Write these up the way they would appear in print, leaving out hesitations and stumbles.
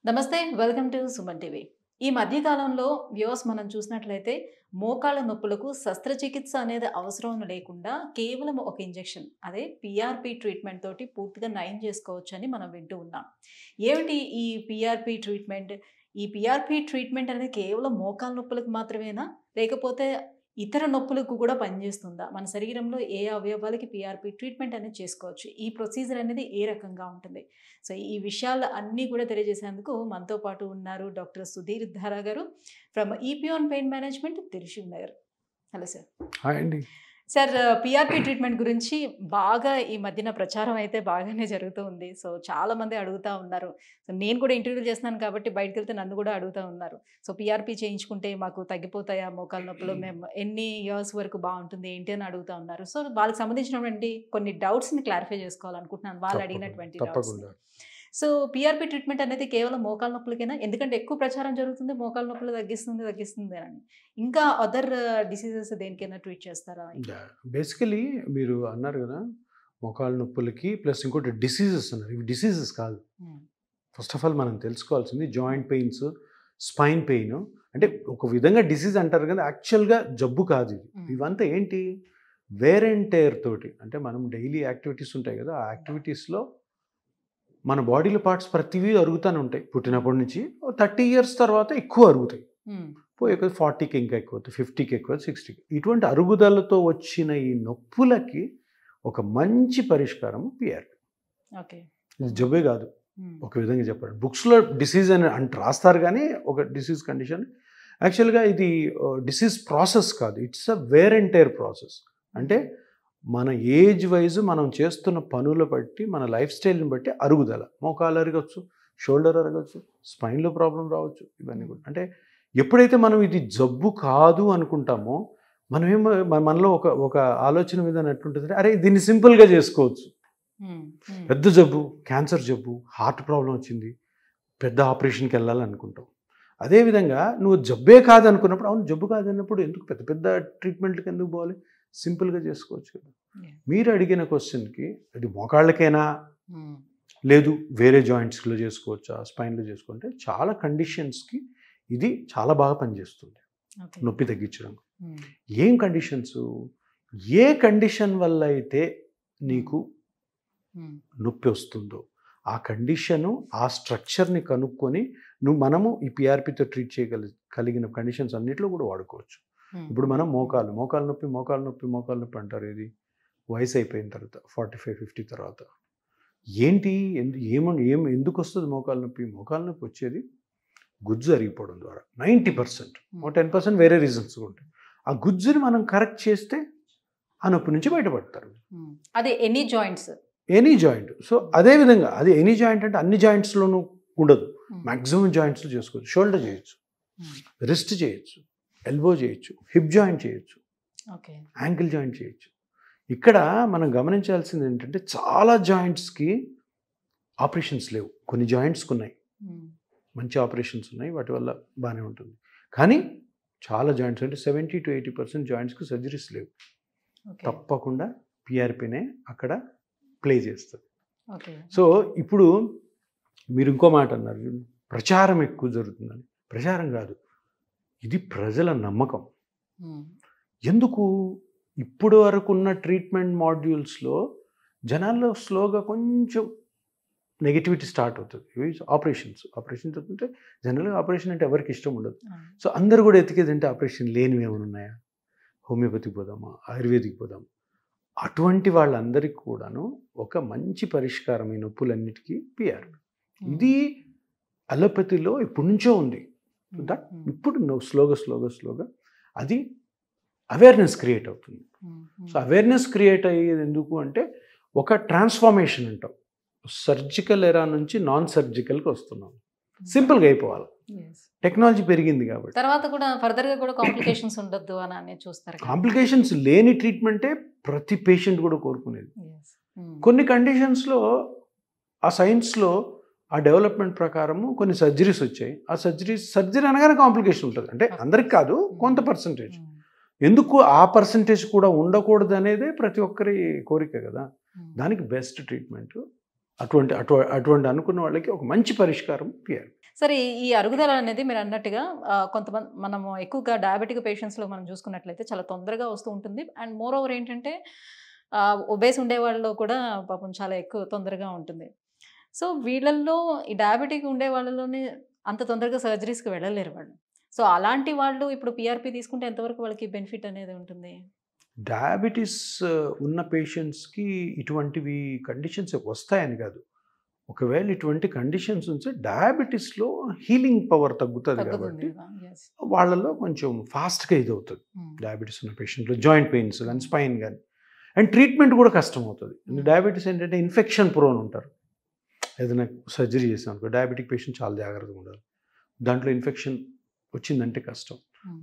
నమస్తే. Welcome to Suman TV. ఈ మధ్య కాలంలో వ్యూవర్స్ మనం చూసినట్లయితే మోకాళ్ళ నొప్పులకు శస్త్రచికిత్స అనేది అవసరం లేకుండా కేవలం ఒక ఇంజెక్షన్ అదే పీఆర్పీ ట్రీట్మెంట్ తోటి పూర్తిగా నయం చేసుకోవచ్చని మనం వింటూ ఉన్నాం. ఏమిటి ఈ పీఆర్పీ ట్రీట్మెంట్? ఈ పీఆర్పీ ట్రీట్మెంట్ అనేది కేవలం మోకాళ్ళ నొప్పులకు మాత్రమేనా? లేకపోతే ఇతర నొప్పులకు కూడా పనిచేస్తుందా? మన శరీరంలో ఏ అవయవాలకి పీఆర్పీ ట్రీట్మెంట్ అనేది చేసుకోవచ్చు. ఈ ప్రొసీజర్ అనేది ఏ రకంగా ఉంటుంది? సో, ఈ విషయాలు అన్నీ కూడా తెలియజేసేందుకు మనతో పాటు ఉన్నారు డాక్టర్ సుధీర్ ధారా గారు from Epione pain management, Trishul Nagar. Hello sir. Hi అండి. సార్, పీఆర్పీ ట్రీట్మెంట్ గురించి బాగా ఈ మధ్యన ప్రచారం అయితే బాగానే జరుగుతూ ఉంది. సో, చాలామంది అడుగుతా ఉన్నారు. సో, నేను కూడా ఇంటర్వ్యూలు చేస్తున్నాను కాబట్టి బయటకెళ్తే నన్ను కూడా అడుగుతా ఉన్నారు. సో, పీఆర్పీ చేయించుకుంటే మాకు తగ్గిపోతాయా మోకాళ్ళ నొప్పులు? మేము ఎన్ని ఇయర్స్ వరకు బాగుంటుంది ఏంటి అని అడుగుతా ఉన్నారు. సో, వాళ్ళకి సంబంధించినటువంటి కొన్ని డౌట్స్ని క్లారిఫై చేసుకోవాలనుకుంటున్నాను, వాళ్ళు అడిగినటువంటి డౌట్స్. సో, పీఆర్పీ ట్రీట్మెంట్ అనేది కేవలం మోకాళ్ళ నొప్పులకేనా? ఎందుకంటే ఎక్కువ ప్రచారం జరుగుతుంది మోకాళ్ళ నొప్పులు తగ్గిస్తుంది అని. ఇంకా అదర్ డిసీజెస్ దేనికైనా ట్రీట్ చేస్తారా? బేసికలీ మీరు అన్నారు కదా, మోకాళ్ళ నొప్పులకి ప్లస్ ఇంకోటి డిసీజెస్ అన్నారు. ఇవి డిసీజెస్ కాదు. ఫస్ట్ ఆఫ్ ఆల్ మనం తెలుసుకోవాల్సింది జాయింట్ పెయిన్స్, స్పైన్ పెయిన్ అంటే ఒక విధంగా డిసీజ్ అంటారు కదా, యాక్చువల్గా జబ్బు కాదు ఇది. ఇవంతా ఏంటి, వేర్ అండ్ టేర్ తోటి. అంటే మనం డైలీ యాక్టివిటీస్ ఉంటాయి కదా, ఆ యాక్టివిటీస్లో మన బాడీలో పార్ట్స్ ప్రతివీ అరుగుతూనే ఉంటాయి. పుట్టినప్పటి నుంచి 30 years తర్వాత ఎక్కువ అరుగుతాయి. పోయే 40కి ఇంకా ఎక్కువ, 50కి ఎక్కువ, 60కి. ఇటువంటి అరుగుదలతో వచ్చిన ఈ నొప్పులకి ఒక మంచి పరిష్కారం పిఆర్పీ. ఇది జబ్బే కాదు ఒక విధంగా చెప్పండి. బుక్స్లో డిసీజ్ అని రాస్తారు కానీ ఒక డిసీజ్ కండిషన్. యాక్చువల్గా ఇది డిసీజ్ ప్రాసెస్ కాదు, it's a where and tear process. అంటే మన ఏజ్ వైజ్ మనం చేస్తున్న పనుల బట్టి, మన లైఫ్ స్టైల్ని బట్టి అరుగుదల. మోకాలు అరగచ్చు, షోల్డర్ అరగచ్చు, స్పైన్లో ప్రాబ్లం రావచ్చు, ఇవన్నీ కూడా. అంటే ఎప్పుడైతే మనం ఇది జబ్బు కాదు అనుకుంటామో మనమేమో మనలో ఒక ఆలోచన మీద ఎట్లుంటుంది, అరే దీన్ని సింపుల్గా చేసుకోవచ్చు. పెద్ద జబ్బు, క్యాన్సర్ జబ్బు, హార్ట్ ప్రాబ్లం వచ్చింది, పెద్ద ఆపరేషన్కి వెళ్ళాలనుకుంటాం. అదేవిధంగా నువ్వు జబ్బే కాదు అనుకున్నప్పుడు, అవును జబ్బు కాదన్నప్పుడు ఎందుకు పెద్ద పెద్ద ట్రీట్మెంట్కి ఎందుకు పోవాలి, సింపుల్గా చేసుకోవచ్చు కదా. మీరు అడిగిన క్వశ్చన్కి అది మోకాళ్ళకైనా లేదు వేరే జాయింట్స్లో చేసుకోవచ్చా, స్పైన్లో చేసుకుంటే చాలా కండిషన్స్కి ఇది చాలా బాగా పనిచేస్తుంది నొప్పి తగ్గించడం. ఏం కండిషన్స్, ఏ కండిషన్ వల్ల అయితే నీకు నొప్పి వస్తుందో ఆ కండిషను, ఆ స్ట్రక్చర్ని కనుక్కొని మనము ఈ పిఆర్పీతో ట్రీట్ చేయగలిగిన కండిషన్స్ అన్నింటిలో కూడా వాడుకోవచ్చు. ఇప్పుడు మనం మోకాలు నొప్పి అంటారు. ఇది వయసు అయిపోయిన తర్వాత 45-50 తర్వాత ఏంటి, ఎందుకు వస్తుంది మోకాలు నొప్పి వచ్చేది గుజ్జు అరిగిపోవడం ద్వారా 90%. 10% వేరే రీజన్స్ ఉంటాయి. ఆ గుజ్జుని మనం కరెక్ట్ చేస్తే ఆ నొప్పి నుంచి బయటపడతారు. అదే ఎనీ జాయింట్. సో అదేవిధంగా అది ఎనీ జాయింట్ అంటే అన్ని జాయింట్స్లోనూ ఉండదు, మ్యాక్సిమం జాయింట్స్లో చేసుకోవచ్చు. షోల్డర్ చేయొచ్చు, రిస్ట్ చేయొచ్చు, ఎల్బో చేయొచ్చు, హిప్ జాయింట్ చేయొచ్చు, యాంకిల్ జాయింట్ చేయొచ్చు. ఇక్కడ మనం గమనించాల్సింది ఏంటంటే చాలా జాయింట్స్కి ఆపరేషన్స్ లేవు, కొన్ని జాయింట్స్కి ఉన్నాయి, మంచి ఆపరేషన్స్ ఉన్నాయి, వాటి వల్ల బాగానే ఉంటుంది. కానీ చాలా జాయింట్స్ అంటే 70-80% జాయింట్స్కి సర్జరీస్ లేవు. తప్పకుండా పిఆర్పీనే అక్కడ ప్లే చేస్తుంది. సో ఇప్పుడు మీరు ఇంకో మాట అన్నారు, ప్రచారం ఎక్కువ జరుగుతుందని. ప్రచారం కాదు, ఇది ప్రజల నమ్మకం. ఎందుకు ఇప్పుడు వరకు ఉన్న ట్రీట్మెంట్ మాడ్యూల్స్లో జనాల్లో స్లోగా కొంచెం నెగిటివిటీ స్టార్ట్ అవుతుంది. ఇవి ఆపరేషన్స్ అవుతుంటే జనరల్గా ఆపరేషన్ అంటే ఎవరికి ఇష్టం ఉండదు. సో అందరు కూడా ఎతికేది అంటే ఆపరేషన్ లేనివి ఏమైనా ఉన్నాయా, హోమియోపతికి పోదామా, ఆయుర్వేదిక్ పోదామా. అటువంటి వాళ్ళందరికీ కూడాను ఒక మంచి పరిష్కారం ఈ నొప్పులన్నిటికీ పిఆర్పీ. ఇది అలోపతిలో ఇప్పటి నుంచో ఉంది. దట్ ఇప్పుడు స్లోగా అది అవేర్నెస్ క్రియేట్ అవుతుంది. సో అవేర్నెస్ క్రియేట్ అయ్యేది ఎందుకు అంటే ఒక ట్రాన్స్ఫార్మేషన్ అంటాం. సర్జికల్ ఎరా నుంచి నాన్ సర్జికల్కి వస్తున్నాం. సింపుల్గా అయిపోవాలి, టెక్నాలజీ పెరిగింది కాబట్టి. తర్వాత కూడా ఫర్దర్గా కూడా కాంప్లికేషన్స్ ఉండొద్దు అని చూస్తారు. కాంప్లికేషన్స్ లేని ట్రీట్మెంటే ప్రతి పేషెంట్ కూడా కోరుకునేది. కొన్ని కండిషన్స్లో ఆ సైన్స్లో ఆ డెవలప్మెంట్ ప్రకారము కొన్ని సర్జరీస్ వచ్చాయి. ఆ సర్జరీ అనగానే కాంప్లికేషన్ ఉంటుంది. అంటే అందరికి కాదు, కొంత పర్సంటేజ్. ఎందుకు ఆ పర్సంటేజ్ కూడా ఉండకూడదు అనేదే ప్రతి ఒక్కరి కోరిక కదా. దానికి బెస్ట్ ట్రీట్మెంట్ అటువంటి అనుకున్న వాళ్ళకి ఒక మంచి పరిష్కారం పిఆర్పి. సరే ఈ అరుగుదల అనేది మీరు అన్నట్టుగా కొంతమంది మనము ఎక్కువగా డయాబెటిక్ పేషెంట్స్లో మనం చూసుకున్నట్లయితే చాలా తొందరగా వస్తూ ఉంటుంది. అండ్ మోర్ ఓవర్ ఏంటంటే ఒబేస్ ఉండే వాళ్ళలో కూడా పాపం చాలా ఎక్కువ తొందరగా ఉంటుంది. సో వీళ్ళల్లో ఈ డయాబెటిక్ ఉండే వాళ్ళలోనే అంత తొందరగా సర్జరీస్కి వెళ్ళలేరు వాళ్ళు. సో అలాంటి వాళ్ళు ఇప్పుడు పిఆర్పి తీసుకుంటే ఎంతవరకు వాళ్ళకి బెనిఫిట్ అనేది ఉంటుంది? డయాబెటీస్ ఉన్న పేషెంట్స్కి ఇటువంటివి కండిషన్స్ వస్తాయని కాదు. ఒకవేళ ఇటువంటి కండిషన్స్ ఉంటే డయాబెటీస్లో హీలింగ్ పవర్ తగ్గుతుంది కాబట్టి వాళ్ళలో కొంచెం ఫాస్ట్గా ఇది అవుతుంది. డయాబెటీస్ ఉన్న పేషెంట్లో జాయింట్ పెయిన్స్ కానీ స్పైన్ కానీ అండ్ ట్రీట్మెంట్ కూడా కష్టం అవుతుంది. డయాబెటీస్ ఏంటంటే ఇన్ఫెక్షన్ ప్రోన్ ఉంటారు. ఏదైనా సర్జరీ చేసాం అనుకో డయాబెటిక్ పేషెంట్ చాలా జాగ్రత్తగా ఉండాలి. దాంట్లో ఇన్ఫెక్షన్ వచ్చిందంటే కష్టం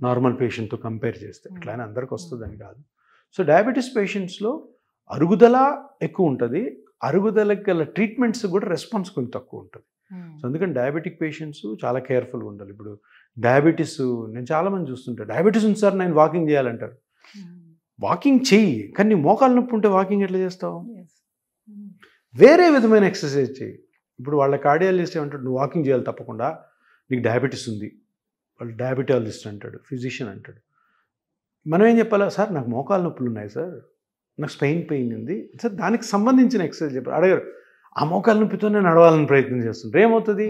నార్మల్ పేషెంట్తో కంపేర్ చేస్తే. అట్లా అని అందరికి వస్తుందని కాదు. సో డయాబెటీస్ పేషెంట్స్లో అరుగుదల ఎక్కువ ఉంటుంది. అరుగుదలకి గల ట్రీట్మెంట్స్ కూడా రెస్పాన్స్ కొంచెం తక్కువ ఉంటుంది. సో అందుకని డయాబెటిక్ పేషెంట్స్ చాలా కేర్ఫుల్గా ఉండాలి. ఇప్పుడు డయాబెటీస్ నేను చాలామంది చూస్తుంటాను, డయాబెటీస్ ఉంది సార్ నేను వాకింగ్ చేయాలంటారు. వాకింగ్ చెయ్యి, కానీ నీ మోకాలు నొప్పి ఉంటే వాకింగ్ ఎట్లా చేస్తావు? వేరే విధమైన ఎక్సర్సైజ్ చెయ్యి. ఇప్పుడు వాళ్ళ కార్డియాలజిస్ట్ ఏమంటాడు, నువ్వు వాకింగ్ చేయాలి తప్పకుండా, నీకు డయాబెటీస్ ఉంది. వాళ్ళు డయాబెటాలజిస్ట్ అంటాడు, ఫిజిషియన్ అంటాడు. మనం ఏం చెప్పాలా, సార్ నాకు మోకాలు నొప్పులు ఉన్నాయి సార్, నాకు స్పైన్ పెయిన్ ఉంది సార్, దానికి సంబంధించిన ఎక్సర్సైజ్ చెప్పారు. అడగారు, ఆ మోకాలు నొప్పితోనే నడవాలని ప్రయత్నం చేస్తుంటారు. ఏమవుతుంది?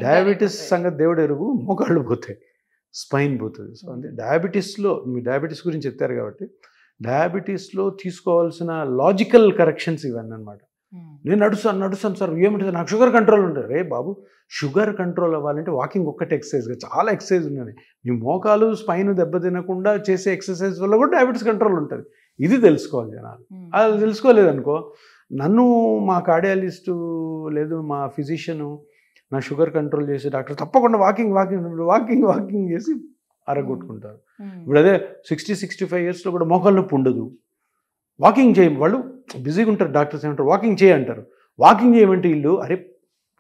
డయాబెటీస్ సంగతి దేవుడు ఎరుగు, మోకాళ్ళు పోతాయి, స్పైన్ పోతుంది. సో అంటే డయాబెటీస్లో మీ డయాబెటీస్ గురించి చెప్తారు కాబట్టి డయాబెటీస్లో తీసుకోవాల్సిన లాజికల్ కరెక్షన్స్ ఇవన్నీ అనమాట. నేను నడుస్తాను సార్, ఏమిటి నాకు షుగర్ కంట్రోల్ ఉంటుంది. రే బాబు, షుగర్ కంట్రోల్ అవ్వాలంటే వాకింగ్ ఒక్కటే ఎక్సర్సైజ్గా చాలా ఎక్సర్సైజ్ ఉన్నాయి. నీ మోకాలు స్పైన్ దెబ్బతినకుండా చేసే ఎక్సర్సైజ్ వల్ల కూడా డయాబెటీస్ కంట్రోల్ ఉంటుంది. ఇది తెలుసుకోవాలి జనాలు. అది తెలుసుకోలేదనుకో, నన్ను మా కార్డియాలజిస్టు లేదు మా ఫిజిషియను నా షుగర్ కంట్రోల్ చేసే డాక్టర్ తప్పకుండా వాకింగ్ చేసి అరగొట్టుకుంటారు. ఇప్పుడు అదే 60-65 ఇయర్స్లో కూడా మోకాలు నొప్పి ఉండదు, వాకింగ్ చేయ, వాళ్ళు బిజీగా ఉంటారు. డాక్టర్స్ ఏమంటారు, వాకింగ్ చేయంటారు. వాకింగ్ చేయమంటే వీళ్ళు అరే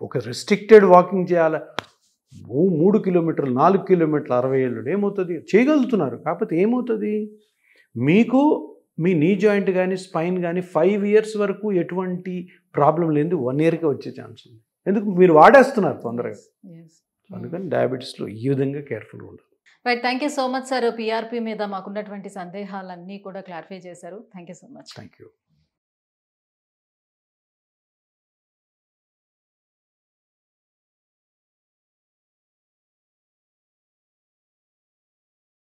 ఒక రెస్ట్రిక్టెడ్ వాకింగ్ చేయాలి, 3 కిలోమీటర్లు 4 కిలోమీటర్లు 60 ఏళ్ళు ఏమవుతుంది? చేయగలుగుతున్నారు. కాకపోతే ఏమవుతుంది, మీకు మీ నీ జాయింట్ కానీ స్పైన్ కానీ 5 ఇయర్స్ వరకు ఎటువంటి ప్రాబ్లం లేదు, 1 ఇయర్కే వచ్చే ఛాన్స్ ఉంది. ఎందుకు? మీరు వాడేస్తున్నారు తొందరగా. అందుకని డయాబెటీస్లో ఈ విధంగా కేర్ఫుల్గా ఉండాలి. Right, thank you so much sir. PRP మీద మాకున్నటువంటి సందేహాలన్నీ కూడా క్లారిఫై చేశారు. Thank you so much. Thank you.